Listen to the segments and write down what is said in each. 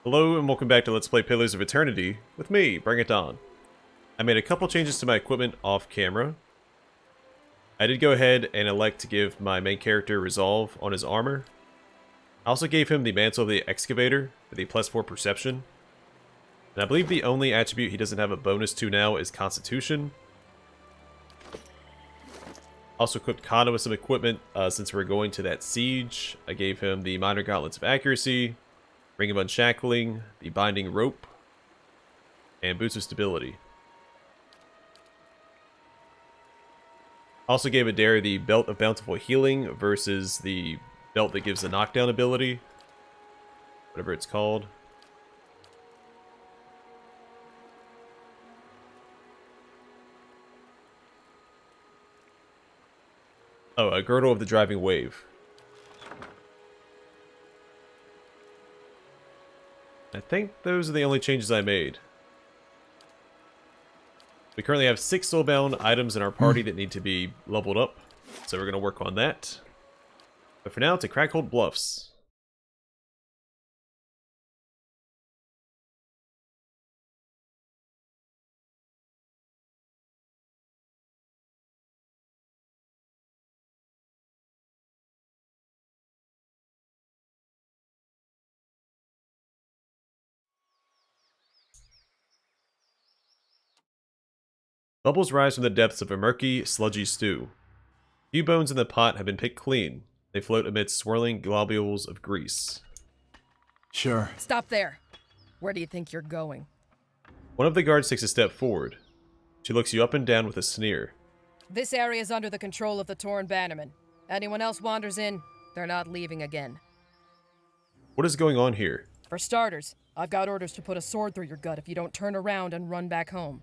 Hello and welcome back to Let's Play Pillars of Eternity with me, Bring It On. I made a couple changes to my equipment off camera. I did go ahead and elect to give my main character Resolve on his armor. I also gave him the Mantle of the Excavator with a +4 perception. And I believe the only attribute he doesn't have a bonus to now is Constitution. Also equipped Kana with some equipment since we're going to that siege. I gave him the Minor Gauntlets of Accuracy, Ring of Unshackling, the Binding Rope, and Boots of Stability. Also gave Adair the Belt of Bountiful Healing versus the belt that gives the knockdown ability. Whatever it's called. Oh, a Girdle of the Driving Wave. I think those are the only changes I made. We currently have 6 soulbound items in our party that need to be leveled up, so we're going to work on that. But for now, to Cragholdt Bluffs. Bubbles rise from the depths of a murky, sludgy stew. Few bones in the pot have been picked clean. They float amidst swirling globules of grease. Sure. Stop there. Where do you think you're going? One of the guards takes a step forward. She looks you up and down with a sneer. This area is under the control of the Torn Bannerman. Anyone else wanders in, they're not leaving again. What is going on here? For starters, I've got orders to put a sword through your gut if you don't turn around and run back home.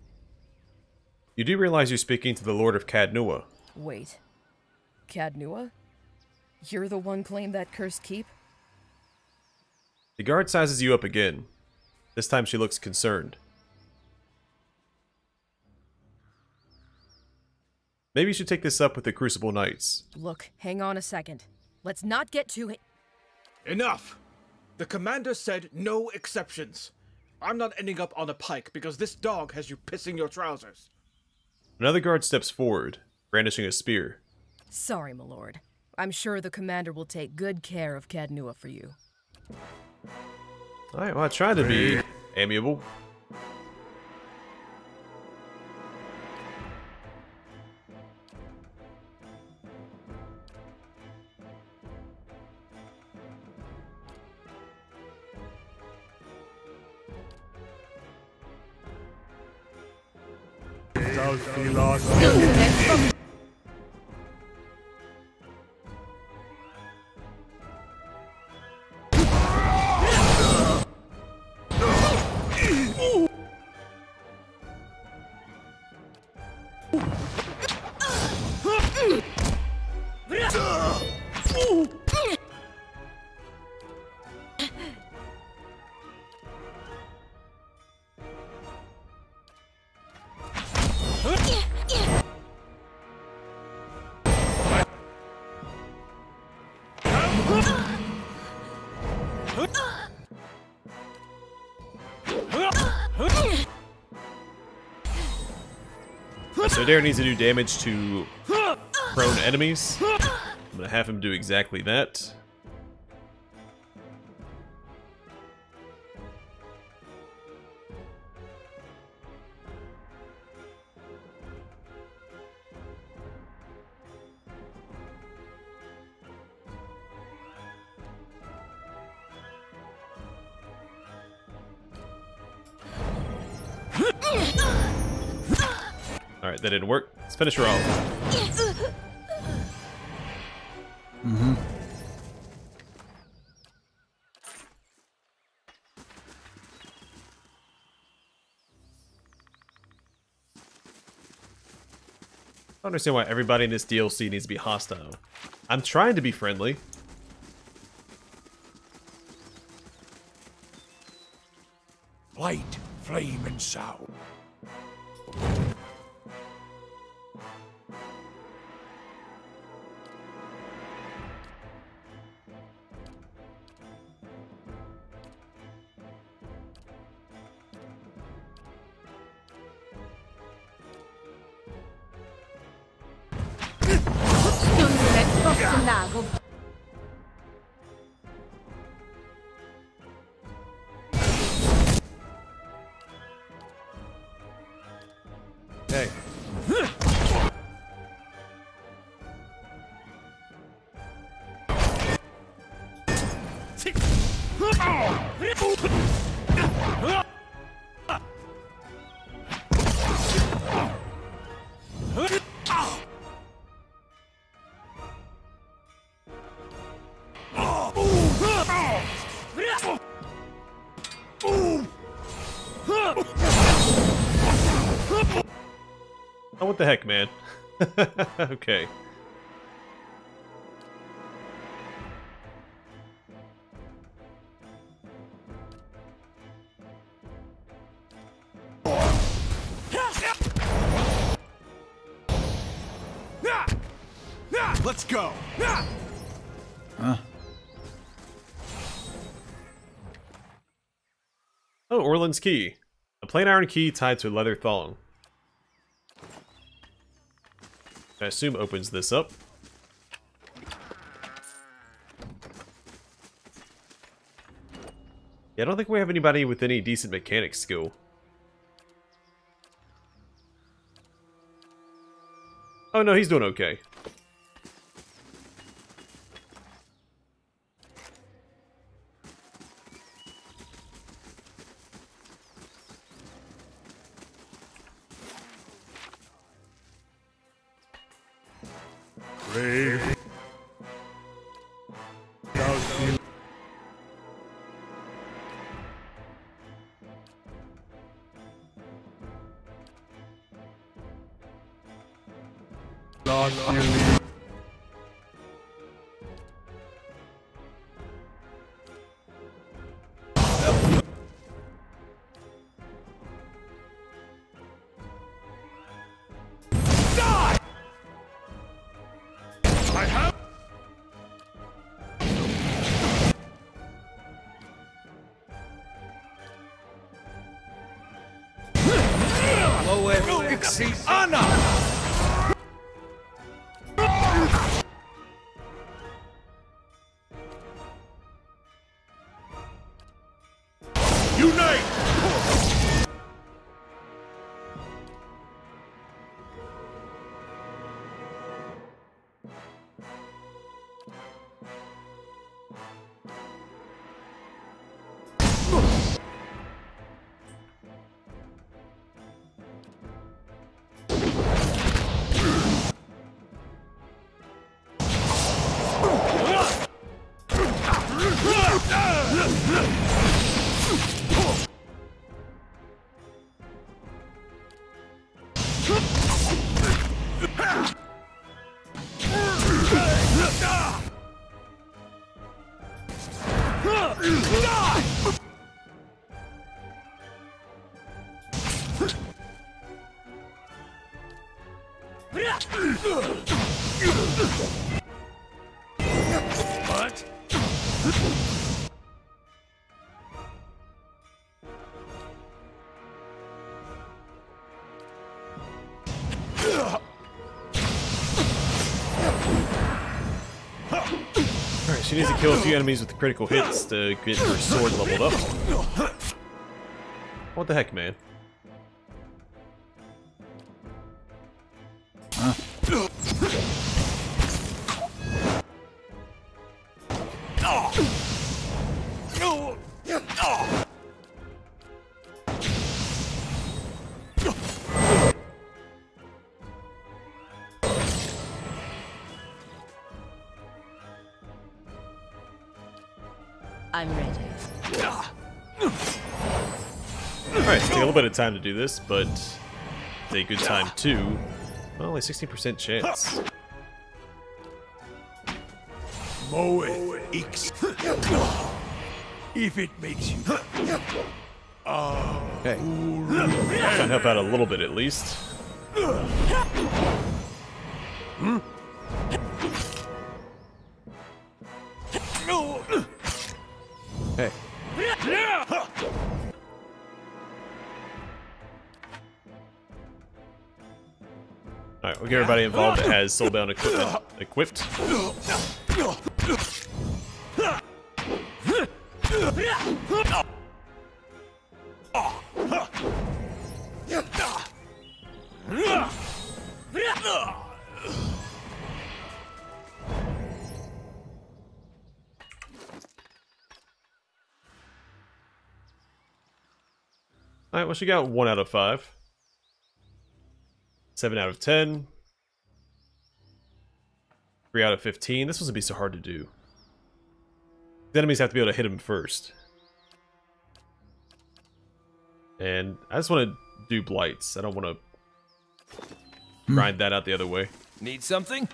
You do realize you're speaking to the Lord of Cadnua. Wait. Cadnua? You're the one claimed that cursed keep? The guard sizes you up again. This time she looks concerned. Maybe you should take this up with the Crucible Knights. Look, hang on a second. Let's not get too... Enough! The commander said no exceptions. I'm not ending up on a pike because this dog has you pissing your trousers. Another guard steps forward, brandishing a spear. Sorry, my lord. I'm sure the commander will take good care of Cadnua for you. Alright, well I tried to be amiable. So Adair needs to do damage to prone enemies. I'm gonna have him do exactly that. Alright, that didn't work. Let's finish her off. I don't understand why everybody in this DLC needs to be hostile. I'm trying to be friendly. Light, flame, and sound. nago. Hey. Oh, what the heck, man? Okay. Let's go. Oh, Orland's key. A plain iron key tied to a leather thong. I assume opens this up. Yeah, I don't think we have anybody with any decent mechanics skill. Oh no, he's doing okay. What? Alright, she needs to kill a few enemies with critical hits to get her sword leveled up. What the heck, man? I'm ready. Alright, it's taking a little bit of time to do this, but it's a good time too. Well, only 16% chance. Moe X. If it makes you. Okay. Try and help out a little bit at least. Hey. Alright, we'll get everybody involved that has soulbound equipment equipped. Alright, well, she got 1 out of 5. 7 out of 10. 3 out of 15. This wasn't be so hard to do. The enemies have to be able to hit him first. And I just want to do blights. I don't want to grind that out the other way. Need something?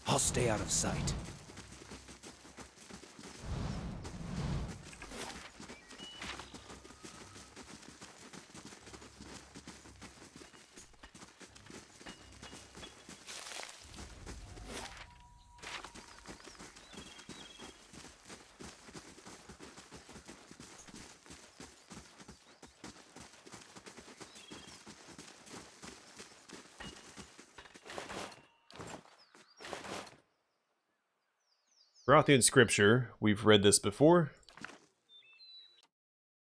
I'll stay out of sight. Throughout Scripture, we've read this before.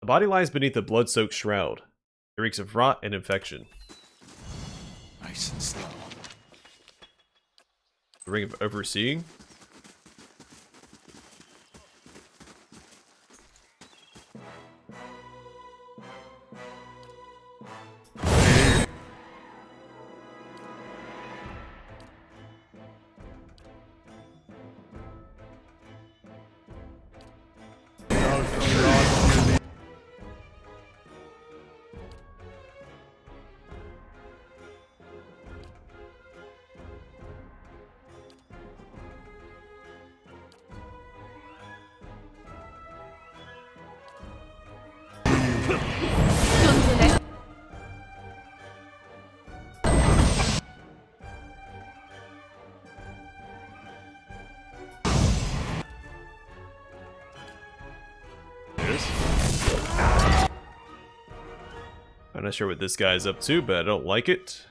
The body lies beneath a blood-soaked shroud. It reeks of rot and infection. Nice and slow. The ring of overseeing. I'm not sure what this guy's up to, but I don't like it.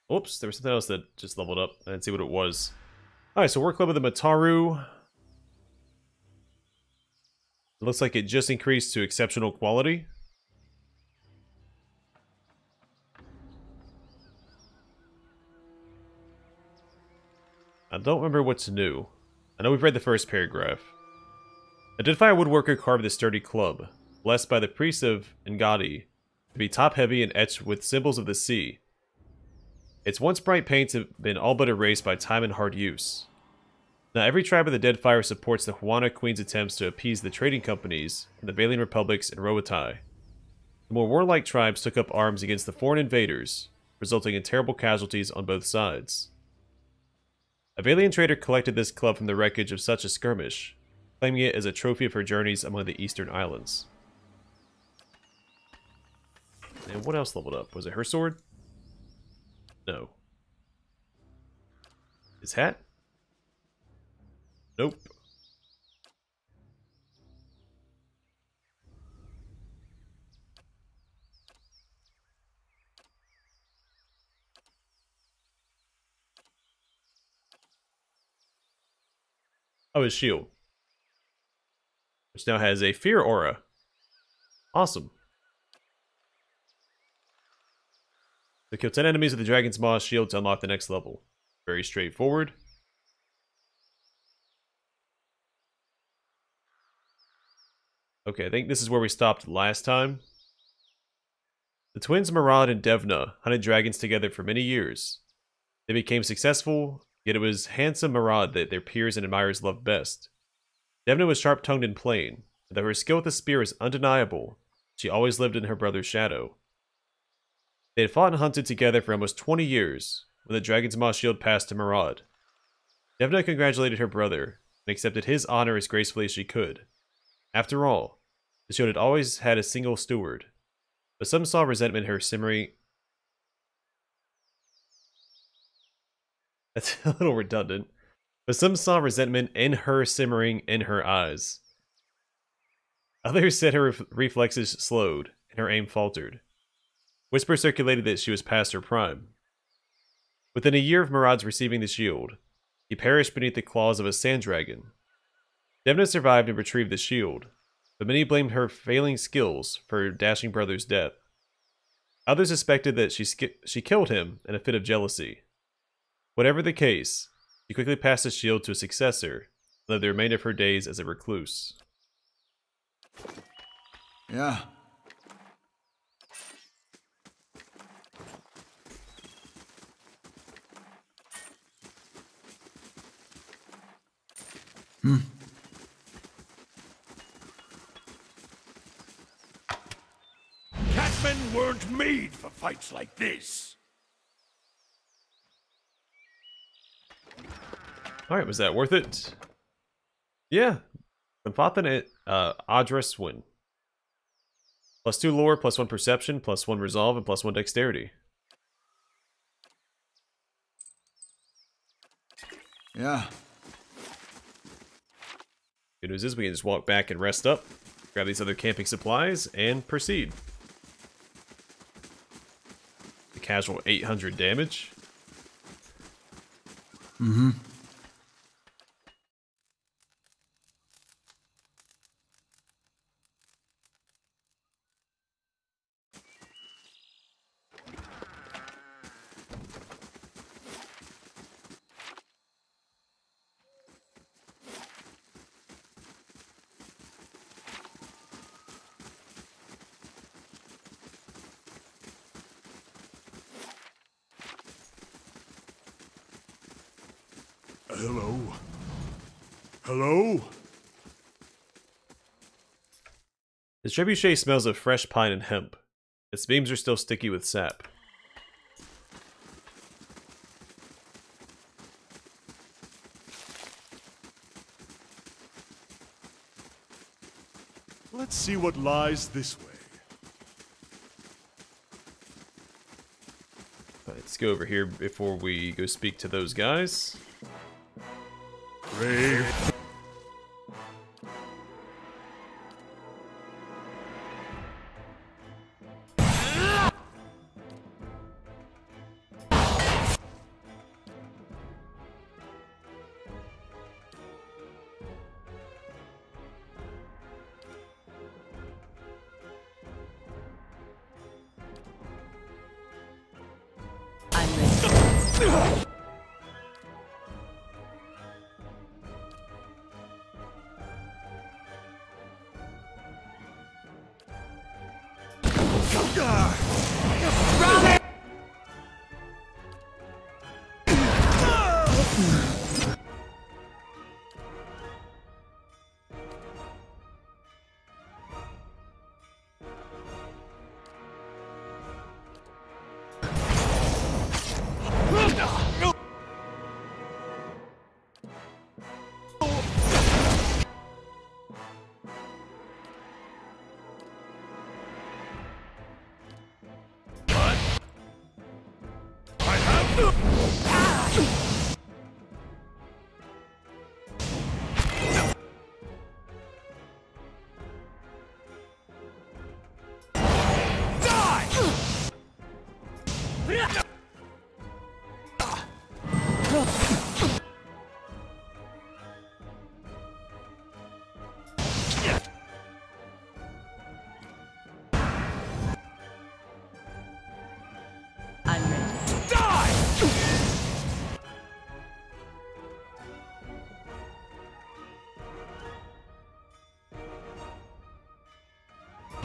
Oops, there was something else that just leveled up. I didn't see what it was. Alright, so War Club of the Mataru. It looks like it just increased to exceptional quality. I don't remember what's new. I know we've read the first paragraph. A Deadfire woodworker carved this sturdy club, blessed by the priest of Ngadi, to be top-heavy and etched with symbols of the sea. Its once bright paints have been all but erased by time and hard use. Now every tribe of the Deadfire supports the Huana Queen's attempts to appease the trading companies in the Valian Republics and Roatai. The more warlike tribes took up arms against the foreign invaders, resulting in terrible casualties on both sides. A Valian trader collected this club from the wreckage of such a skirmish, claiming it as a trophy of her journeys among the eastern islands. And what else leveled up? Was it her sword? No. His hat? Nope. Oh, his shield. Which now has a fear aura. Awesome. So kill 10 enemies with the Dragon's Maw shield to unlock the next level. Very straightforward. Okay, I think this is where we stopped last time. The twins Murad and Devna hunted dragons together for many years. They became successful, yet it was handsome Murad that their peers and admirers loved best. Devna was sharp-tongued and plain, and though her skill with the spear is undeniable, she always lived in her brother's shadow. They had fought and hunted together for almost 20 years, when the Dragon's Maw shield passed to Murad. Devna congratulated her brother, and accepted his honor as gracefully as she could. After all, the shield had always had a single steward, but some saw resentment in her simmering... That's a little redundant. But some saw resentment in her simmering in her eyes. Others said her reflexes slowed, and her aim faltered. Whispers circulated that she was past her prime. Within a year of Murad's receiving the shield, he perished beneath the claws of a sand dragon. Devna survived and retrieved the shield, but many blamed her failing skills for her dashing brother's death. Others suspected that she killed him in a fit of jealousy. Whatever the case, she quickly passed the shield to a successor, and lived the remainder of her days as a recluse. Yeah. Catmen weren't made for fights like this. Alright, was that worth it? Yeah. Confathan Adres win. +2 lore, +1 perception, +1 resolve, and +1 dexterity. Yeah. Good news is we can just walk back and rest up, grab these other camping supplies, and proceed. The casual 800 damage. Mm-hmm. Hello? Hello? His trebuchet smells of fresh pine and hemp. Its beams are still sticky with sap. Let's see what lies this way. Let's go over here before we go speak to those guys. Brave. I'm ready. I'm ready.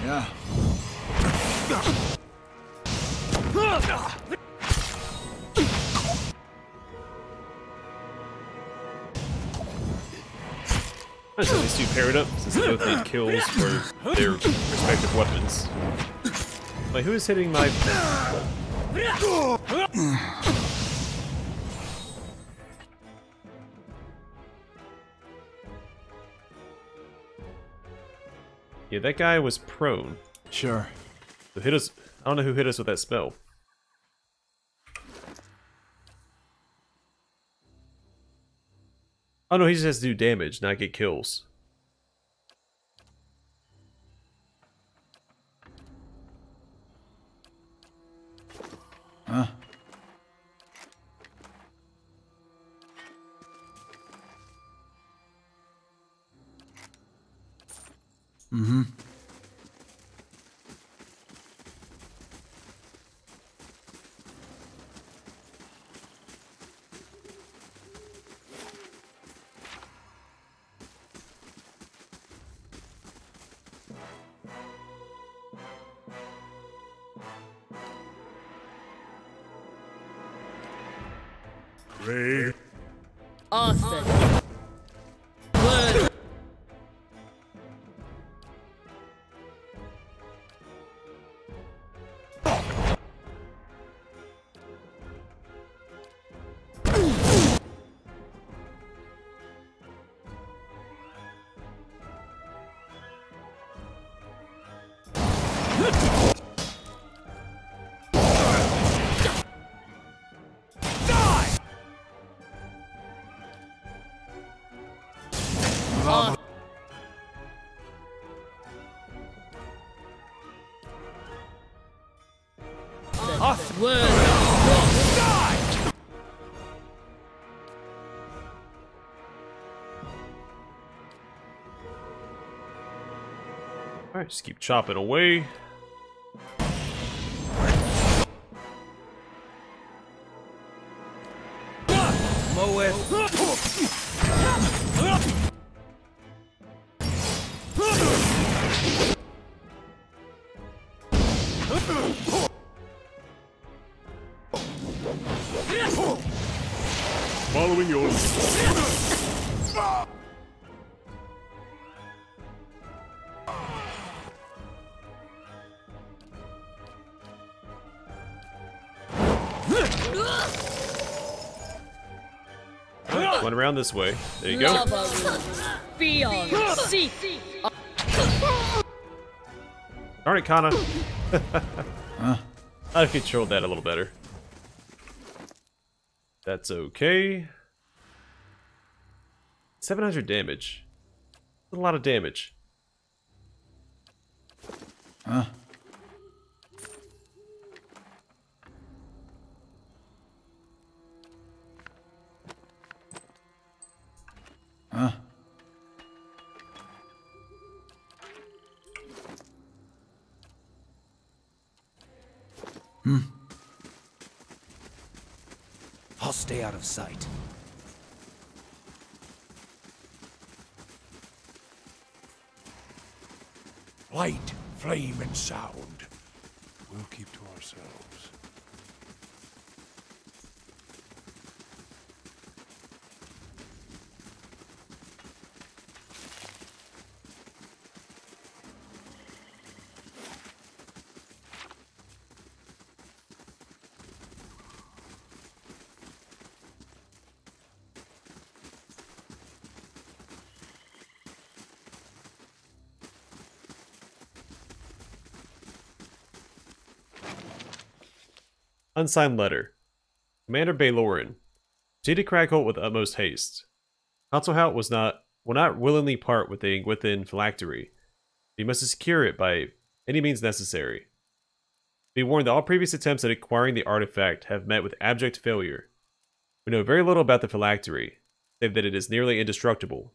Yeah. I said these two paired up since they both need kills for their respective weapons. Wait, who is hitting my... Yeah, that guy was prone. Sure. Who hit us? I don't know who hit us with that spell. Oh no, he just has to do damage, not get kills. Huh? Mm-hmm. Craig. Austin. Word. Word. Alright, just keep chopping away. Following yours. Went around this way. There you go. Beyond sea. Darn it, Kana. I controlled that a little better. That's okay. 700 damage. That's a lot of damage. Huh? Huh? I'll stay out of sight. Light, flame, and sound. we'll keep to ourselves. Unsigned letter. Commander Baylorin. Proceed to Crägholdt with utmost haste. Crägholdt will not willingly part with the Gwithin phylactery. He must secure it by any means necessary. Be warned that all previous attempts at acquiring the artifact have met with abject failure. We know very little about the phylactery, save that it is nearly indestructible.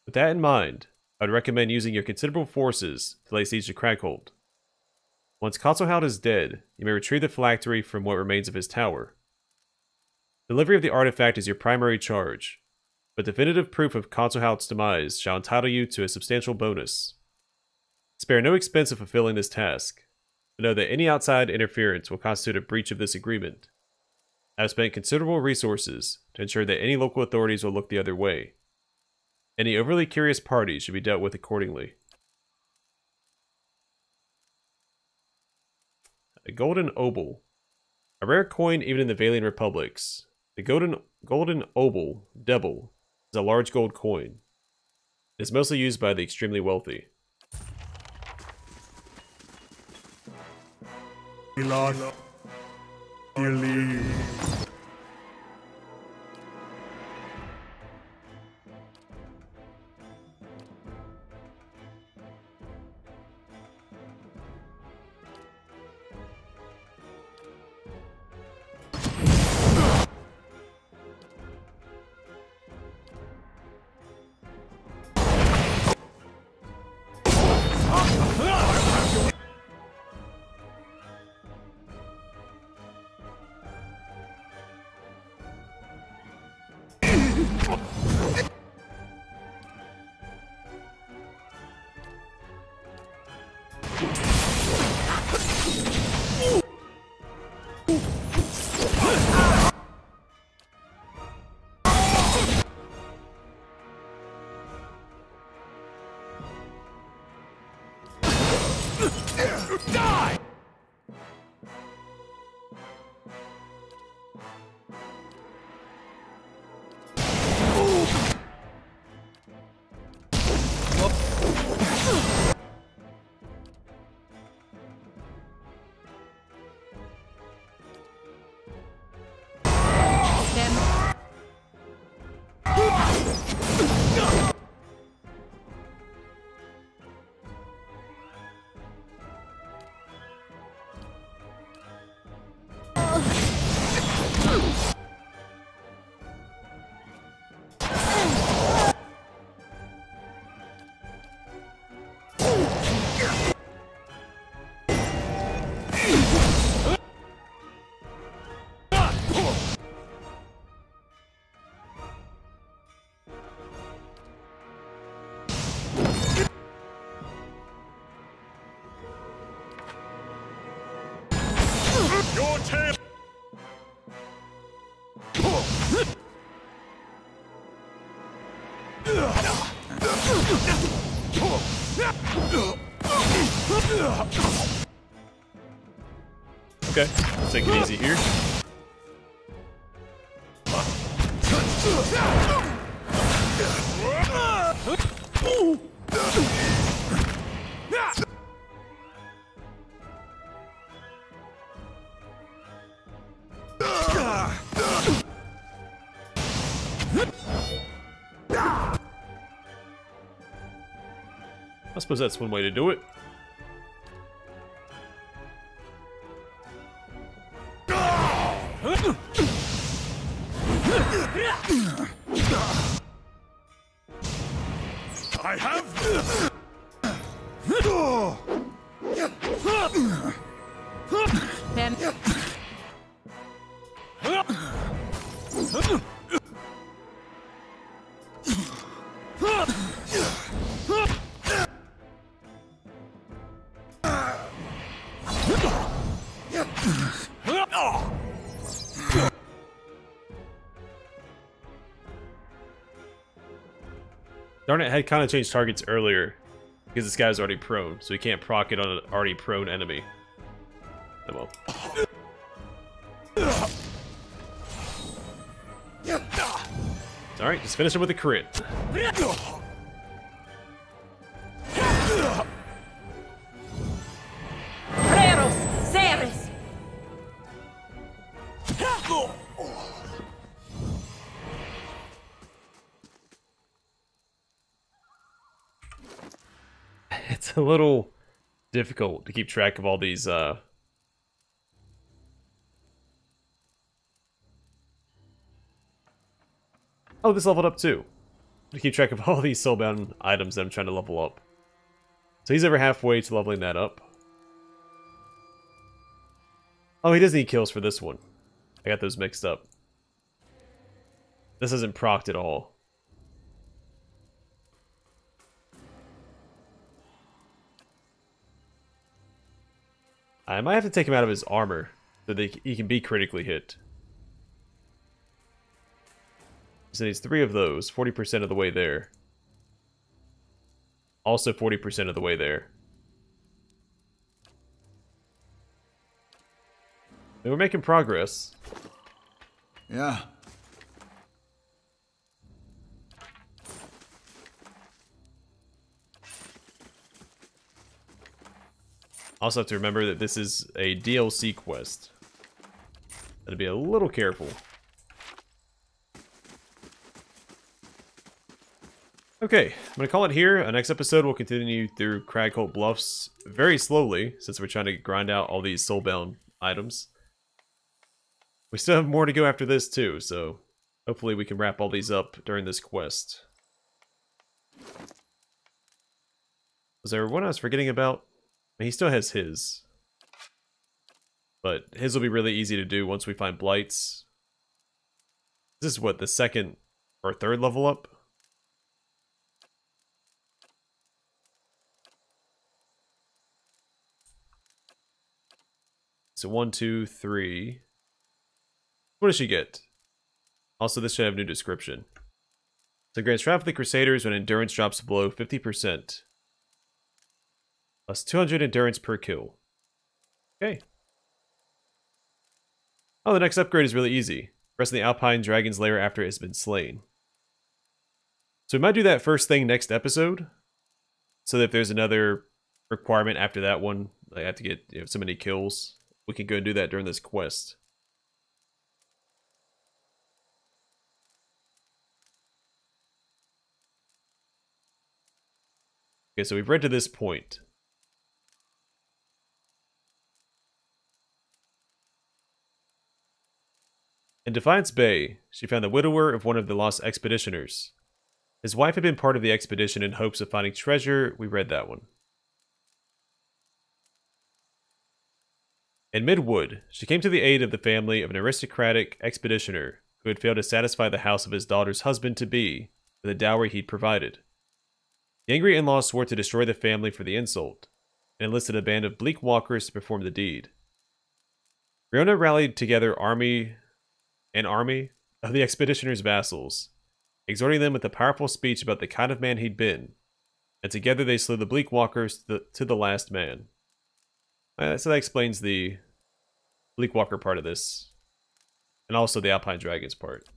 With that in mind, I would recommend using your considerable forces to lay siege to Crägholdt. Once Crägholdt is dead, you may retrieve the phylactery from what remains of his tower. Delivery of the artifact is your primary charge, but definitive proof of Crägholdt's demise shall entitle you to a substantial bonus. Spare no expense in fulfilling this task, but know that any outside interference will constitute a breach of this agreement. I have spent considerable resources to ensure that any local authorities will look the other way. Any overly curious parties should be dealt with accordingly. A golden obol. A rare coin even in the Valian republics. The golden obol, Debble, is a large gold coin. It is mostly used by the extremely wealthy. Die! Your tail! Okay, let's take it easy here. I suppose that's one way to do it. I have... Them. Darn it, I had kind of changed targets earlier because this guy's already prone, so he can't proc it on an already prone enemy. Oh well. Alright, just finish him with a crit. It's a little difficult to keep track of all these, Oh, this leveled up too. To keep track of all these soulbound items that I'm trying to level up. So he's over halfway to leveling that up. Oh, he does need kills for this one. I got those mixed up. This isn't procced at all. I might have to take him out of his armor so that he can be critically hit. So he needs 3 of those, 40% of the way there. Also 40% of the way there. And we're making progress. Yeah. Also have to remember that this is a DLC quest. Gotta be a little careful. Okay, I'm gonna call it here. Our next episode we'll continue through Cragholdt Bluffs very slowly, since we're trying to grind out all these soulbound items. We still have more to go after this too, so hopefully we can wrap all these up during this quest. Was there one I was forgetting about? He still has his. But his will be really easy to do once we find blights. This is what, the 2nd or 3rd level up? So 1, 2, 3. What does she get? Also, this should have new description. So grants Triumph of the Crusaders when endurance drops below 50%. Plus 200 endurance per kill. Okay. Oh, the next upgrade is really easy. Press the Alpine Dragon's Lair after it has been slain. So we might do that first thing next episode. So that if there's another requirement after that one, I have to get so many kills, we can go and do that during this quest. Okay, so we've read to this point. In Defiance Bay, she found the widower of one of the lost expeditioners. His wife had been part of the expedition in hopes of finding treasure. We read that one. In Midwood, she came to the aid of the family of an aristocratic expeditioner who had failed to satisfy the house of his daughter's husband-to-be with the dowry he'd provided. The angry in-laws swore to destroy the family for the insult, and enlisted a band of bleak walkers to perform the deed. Riona rallied together an army of the expeditioner's vassals, exhorting them with a powerful speech about the kind of man he'd been, and together they slew the bleak walkers to the last man. So that explains the bleak walker part of this, and also the Alpine Dragons part.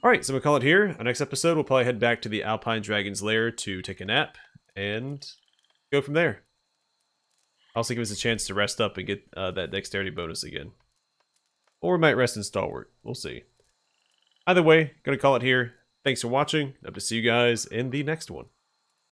Alright, so we'll call it here. Our next episode, we'll probably head back to the Alpine Dragon's Lair to take a nap, and go from there. Also give us a chance to rest up and get that dexterity bonus again. Or we might rest in Stalwart. We'll see. Either way, gonna call it here. Thanks for watching. Hope to see you guys in the next one.